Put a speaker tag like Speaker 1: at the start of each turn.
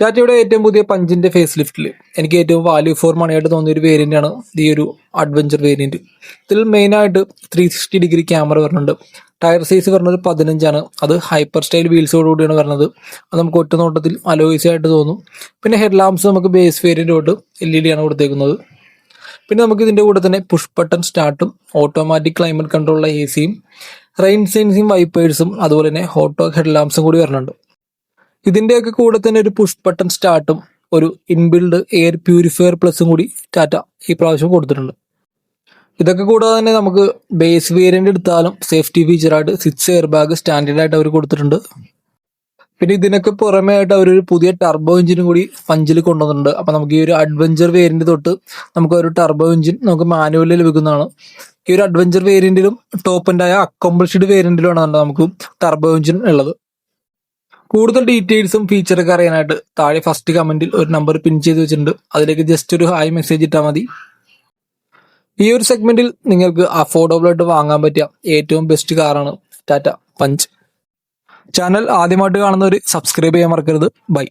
Speaker 1: ടാറ്റയുടെ ഏറ്റവും പുതിയ പഞ്ചിന്റെ ഫേസ് ലിഫ്റ്റിൽ എനിക്ക് ഏറ്റവും വാല്യൂ ഫോർ മണി ആയിട്ട് തോന്നിയ ഒരു വേരിയന്റ് ആണ് ഈ ഒരു അഡ്വഞ്ചർ വേരിയന്റ്. ഇതിൽ മെയിനായിട്ട് 360 ഡിഗ്രി ക്യാമറ വരുന്നുണ്ട്. ടയർ സൈസ് വരുന്നത് 15 അത് ഹൈപ്പർ സ്റ്റൈൽ വീൽസോടുകൂടിയാണ് വരുന്നത്. അത് നമുക്ക് ഒറ്റ നോട്ടത്തിൽ അലോയ്സ് ആയിട്ട് തോന്നും. പിന്നെ ഹെഡ് ലാംപ്സ് നമുക്ക് ബേസ് വേരിയന്റ് തൊട്ട് LED ആണ് കൊടുത്തേക്കുന്നത്. പിന്നെ നമുക്ക് ഇതിന്റെ കൂടെ തന്നെ പുഷ് ബട്ടൺ സ്റ്റാർട്ടും ഓട്ടോമാറ്റിക് ക്ലൈമറ്റ് കൺട്രോളുള്ള AC-യും റെയിൻ സെൻസിങ് വൈപ്പേഴ്സും അതുപോലെ തന്നെ ഹോട്ടോ ഹെഡ് ലാംപ്സും കൂടി വരുന്നുണ്ട്. ഇതിന്റെയൊക്കെ കൂടെ തന്നെ ഒരു പുഷ് ബട്ടൺ സ്റ്റാർട്ടും ഒരു ഇൻബിൽഡ് എയർ പ്യൂരിഫയർ പ്ലസും കൂടി ടാറ്റ ഈ പ്രാവശ്യം കൊടുത്തിട്ടുണ്ട്. ഇതൊക്കെ കൂടാതെ തന്നെ നമുക്ക് ബേസ് വേരിയന്റ് എടുത്താലും സേഫ്റ്റി ഫീച്ചറായിട്ട് 6 എയർ ബാഗ് സ്റ്റാൻഡേർഡ് ആയിട്ട് അവർ കൊടുത്തിട്ടുണ്ട്. പിന്നെ ഇതിനൊക്കെ പുറമേ ആയിട്ട് അവരൊരു പുതിയ ടർബോ എഞ്ചിനും കൂടി പഞ്ചിൽ കൊണ്ടുവന്നിട്ടുണ്ട്. അപ്പൊ നമുക്ക് ഈ ഒരു അഡ്വഞ്ചർ വേരിയന്റ് തൊട്ട് നമുക്ക് ഒരു ടർബോ എഞ്ചിൻ നമുക്ക് മാനുവലിൽ ലഭിക്കുന്നതാണ്. ഈ ഒരു അഡ്വഞ്ചർ വേരിയന്റിലും ടോപ്പ് എൻഡ് ആയ അക്കോംപ്ലിഷ്ഡ് വേരിയന്റിലുമാണ് നമുക്ക് ടർബോ എഞ്ചിൻ ഉള്ളത്. കൂടുതൽ ഡീറ്റെയിൽസും ഫീച്ചറൊക്കെ അറിയാനായിട്ട് താഴെ ഫസ്റ്റ് കമന്റിൽ ഒരു നമ്പർ പിൻ ചെയ്ത് വെച്ചിട്ടുണ്ട്. അതിലേക്ക് ജസ്റ്റ് ഒരു ഹായ് മെസ്സേജ് ഇട്ടാൽ മതി. ഈ ഒരു സെഗ്മെന്റിൽ നിങ്ങൾക്ക് അഫോർഡബിൾ ആയിട്ട് വാങ്ങാൻ പറ്റിയ ഏറ്റവും ബെസ്റ്റ് കാറാണ് ടാറ്റ പഞ്ച്. ചാനൽ ആദ്യമായിട്ട് കാണുന്നവർ സബ്സ്ക്രൈബ് ചെയ്യാൻ മറക്കരുത്. ബൈ.